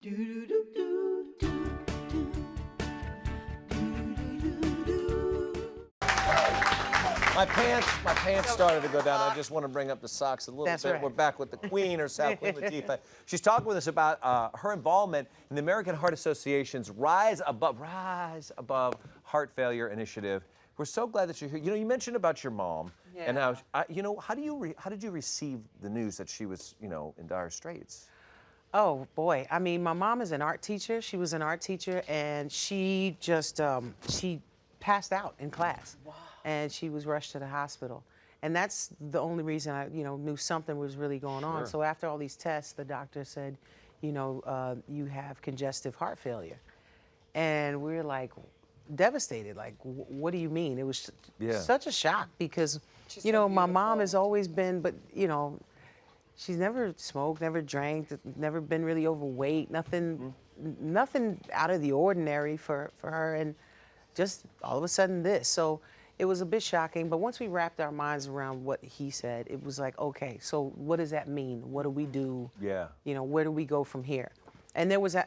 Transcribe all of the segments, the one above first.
My pants started to go down. I just want to bring up the socks a little That's bit. right. We're back with the Queen herself, Queen Latifah. She's talking with us about her involvement in the American Heart Association's Rise Above Heart Failure initiative. We're so glad that you're here. You know, you mentioned about your mom, and how, how did you receive the news that she was, in dire straits? Oh boy, I mean, my mom is an art teacher. She was an art teacher, and she just she passed out in class. Wow. And she was rushed to the hospital. And that's the only reason I, knew something was really going on. Sure. So after all these tests, the doctor said, you have congestive heart failure. And we were like devastated. Like, what do you mean? It was such a shock because, my mom has always been, but, she's never smoked, never drank, never been really overweight, nothing out of the ordinary for her. And just all of a sudden this. So it was a bit shocking, but once we wrapped our minds around what he said, it was like, okay, so what does that mean? What do we do? Yeah. Where do we go from here? And there was a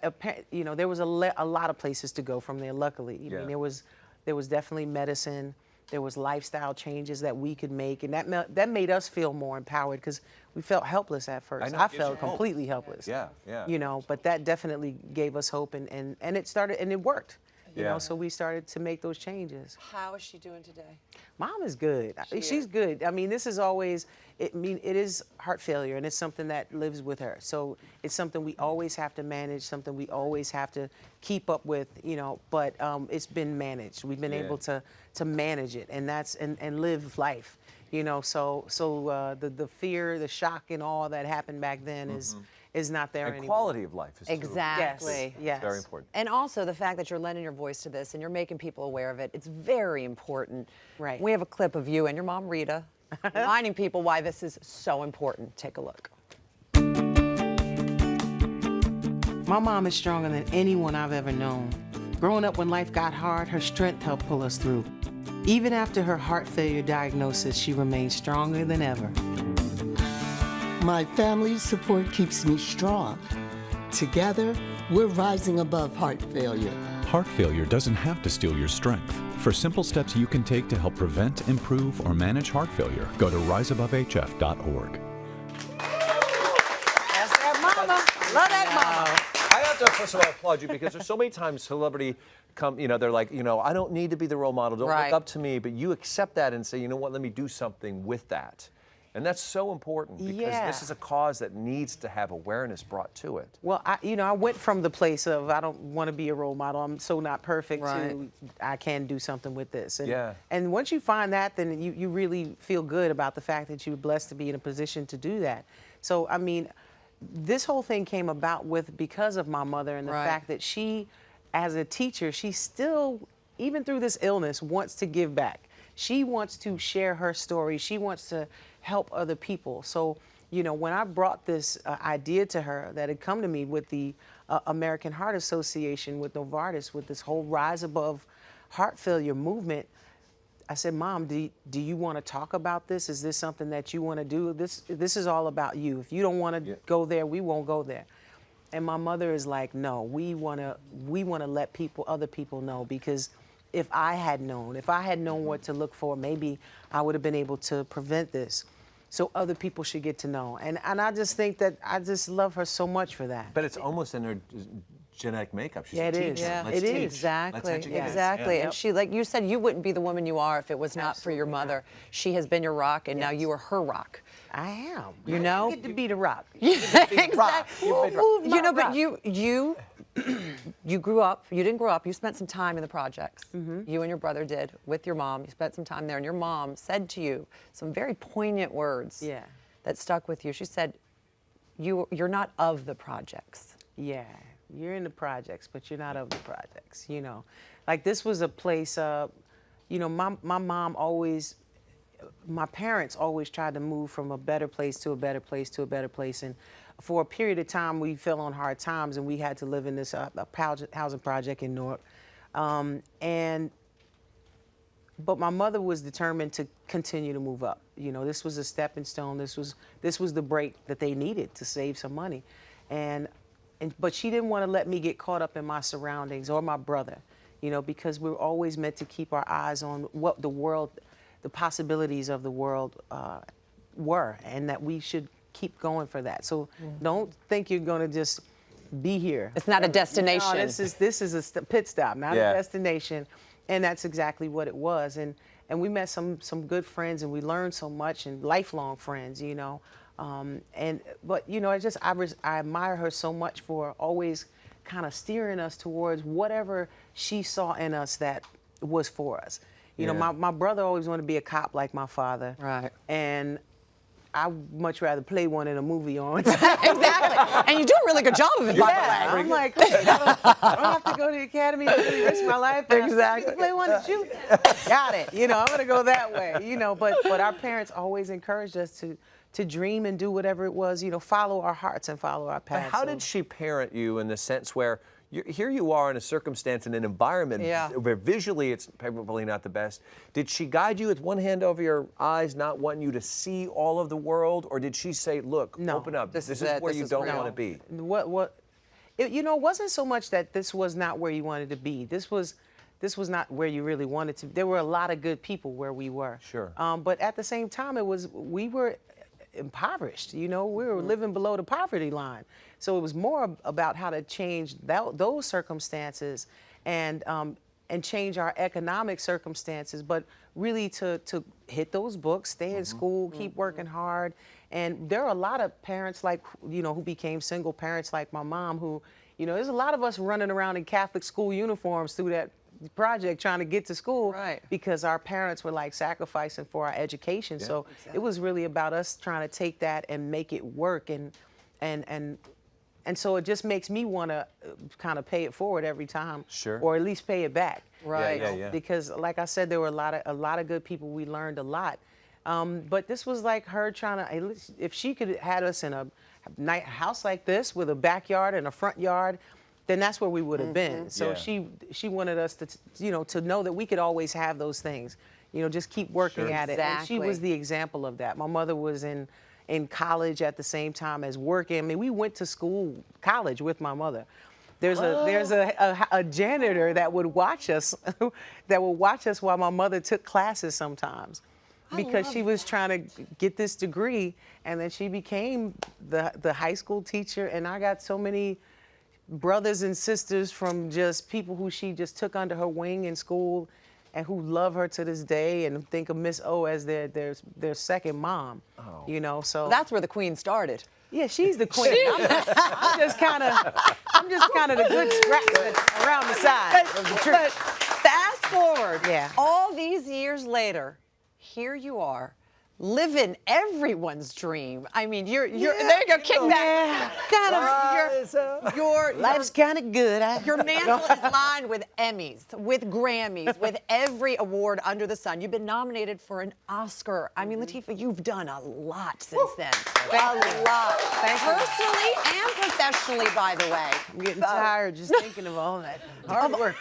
lot of places to go from there, luckily. I mean, there was definitely medicine, there was lifestyle changes that we could make, and that made us feel more empowered because we felt helpless at first. I felt completely helpless. Yeah. But that definitely gave us hope, and it started, and it worked. So we started to make those changes. How is she doing today? Mom is good. She's good. I mean, this is always, it is heart failure, and it's something that lives with her. So it's something we always have to manage, something we always have to keep up with, but it's been managed. We've been able to manage it, and and live life, So the fear, the shock, and all that happened back then is not there anymore. Quality of life is exactly. Yes. Very important. And also the fact that you're lending your voice to this and you're making people aware of it, it's very important. Right. We have a clip of you and your mom, Rita, reminding people why this is so important. Take a look. My mom is stronger than anyone I've ever known. Growing up when life got hard, her strength helped pull us through. Even after her heart failure diagnosis, she remains stronger than ever. My family's support keeps me strong. Together, we're rising above heart failure. Heart failure doesn't have to steal your strength. For simple steps you can take to help prevent, improve, or manage heart failure, go to riseabovehf.org. That's that mama. Love that mama. I have to, first of all, applaud you because there's so many times celebrity come, they're like, I don't need to be the role model. Don't look up to me. But you accept that and say, you know what, let me do something with that. And that's so important because this is a cause that needs to have awareness brought to it. Well, I went from the place of I don't want to be a role model, I'm so not perfect, to I can do something with this. And once you find that, then you really feel good about the fact that you're blessed to be in a position to do that. So, I mean, this whole thing came about because of my mother and the fact that she, as a teacher, she still, even through this illness, wants to give back. She wants to share her story. She wants to help other people. So, when I brought this idea to her that had come to me with the American Heart Association, with Novartis, with this whole Rise Above Heart Failure movement, I said, Mom, do you want to talk about this? Is this something that you want to do? This is all about you. If you don't want to go there, we won't go there. And my mother is like, no, we want to let other people know, because if I had known what to look for, maybe I would have been able to prevent this. So other people should get to know. And I just think that I just love her so much for that. But it's almost in her genetic makeup. She's a it teacher. is. Let's teach. Exactly. Let's educate. Exactly. Yeah. And she, like you said, you wouldn't be the woman you are if it was not for your mother. She has been your rock, and now you are her rock. I am. You know? You get to be the rock. Exactly. But you grew up, you didn't grow up, you spent some time in the projects. You and your brother did, with your mom. You spent some time there, and your mom said to you some very poignant words that stuck with you. She said, you're not of the projects. Yeah, you're in the projects, but you're not of the projects, Like, this was a place, my mom always, my parents always tried to move from a better place to a better place to a better place. And for a period of time, we fell on hard times, and we had to live in this housing project in Newark. But my mother was determined to continue to move up. This was a stepping stone. This was the break that they needed to save some money. And but she didn't want to let me get caught up in my surroundings or my brother, because we were always meant to keep our eyes on what the possibilities of the world were, and that we should keep going for that. So don't think you're going to just be here. It's not a destination. No, this is a pit stop, not a destination. And that's exactly what it was. And we met some good friends, and we learned so much, and lifelong friends, but I admire her so much for always kind of steering us towards whatever she saw in us that was for us. My brother always wanted to be a cop like my father. Right. And I much rather play one in a movie on. Exactly. And you do a really good job of it, by the way. I'm like, hey, I don't have to go to the academy to really risk my life. Exactly. Play one and shoot. Got it. I'm gonna go that way. But our parents always encouraged us to dream and do whatever it was. Follow our hearts and follow our paths. How did she parent you in the sense where here you are in a circumstance and an environment where visually it's probably not the best? Did she guide you with one hand over your eyes, not wanting you to see all of the world? Or did she say, look, open up, this is where you don't want to be? It wasn't so much that this was not where you wanted to be. This was not where you really wanted to be. There were a lot of good people where we were. Sure. But at the same time, we were impoverished. We were living below the poverty line. So it was more about how to change those circumstances and change our economic circumstances, but really to hit those books, stay in school, keep working hard. And there are a lot of parents who became single parents like my mom who, there's a lot of us running around in Catholic school uniforms through that project trying to get to school because our parents were sacrificing for our education. So it was really about us trying to take that and make it work. And so it just makes me want to kind of pay it forward every time, or at least pay it back. Right. Yeah. Because, like I said, there were a lot of good people. We learned a lot. But this was like her trying to. If she could have had us in a house like this with a backyard and a front yard, then that's where we would have been. So she wanted us to know that we could always have those things. Just keep working at it. And she was the example of that. My mother was in college at the same time as working. I mean, we went to college with my mother. There's a janitor that would watch us, while my mother took classes sometimes, because she was trying to get this degree, and then she became the high school teacher. And I got so many brothers and sisters from just people who she just took under her wing in school, and who love her to this day and think of Miss O as their second mom. So that's where the Queen started. Yeah, she's the queen. I'm just kind of the good scrap around the side of the tree. But fast forward, all these years later, here you are, living everyone's dream. I mean, you're there you go, kick back. Your life's kind of good. Your mantle is lined with Emmys, with Grammys, with every award under the sun. You've been nominated for an Oscar. I mean, Latifah, you've done a lot since then. A lot. Personally and professionally, by the way. I'm getting tired just thinking of all that hard work.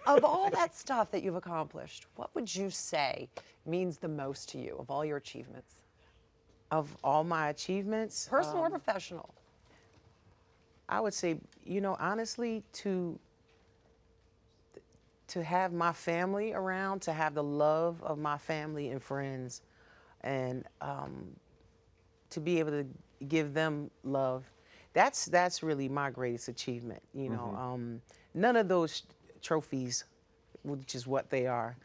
Of all that stuff that you've accomplished, what would you say means the most to you of all your achievements? Of all my achievements? Personal or professional? I would say, honestly, to have my family around, to have the love of my family and friends, and to be able to give them love, that's really my greatest achievement. None of those trophies, which is what they are,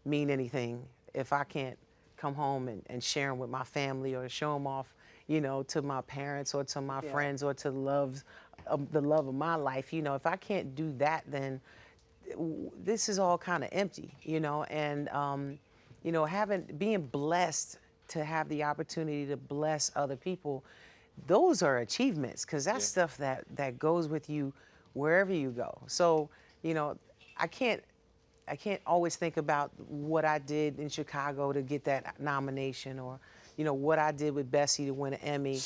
mean anything if I can't come home and share them with my family, or show them off, to my parents or to my friends, or to the love of my life. If I can't do that, then this is all kind of empty, and being blessed to have the opportunity to bless other people, those are achievements, because that's stuff that goes with you wherever you go. So, I can't always think about what I did in Chicago to get that nomination, or, what I did with Bessie to win an Emmy.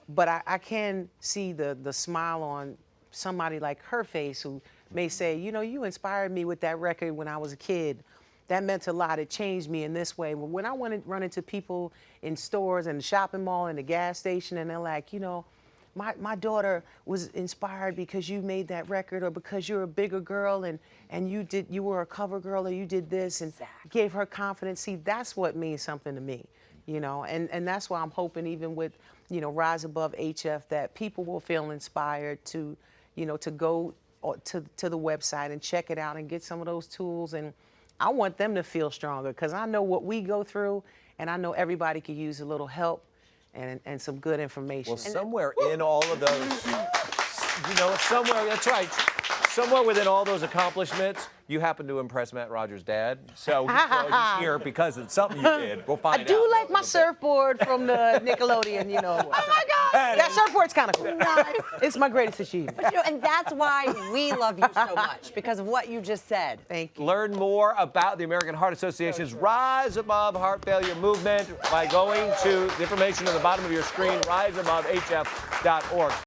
But I can see the smile on somebody like her face, who may say, you inspired me with that record when I was a kid. That meant a lot. It changed me in this way. When I run into people in stores and the shopping mall and the gas station, and they're like, my daughter was inspired because you made that record, or because you're a bigger girl and you were a cover girl, or you did this and gave her confidence. See, that's what means something to me, you know, and that's why I'm hoping, even with, you know, Rise Above HF, that people will feel inspired to, you know, to go to the website and check it out and get some of those tools. And I want them to feel stronger, because I know what we go through, and I know everybody could use a little help and some good information. Well, somewhere in all of those, you know, somewhere, that's right, somewhere within all those accomplishments, you happen to impress Matt Rogers' dad. So he's here because it's something you did. We'll find out. I do like my surfboard from the Nickelodeon, you know. Oh my God! That surfboard's kind of cool. Nice. It's my greatest achievement. But, you know, and that's why we love you so much, because of what you just said. Thank you. Learn more about the American Heart Association's Rise Above Heart Failure movement by going to the information at the bottom of your screen, riseabovehf.org.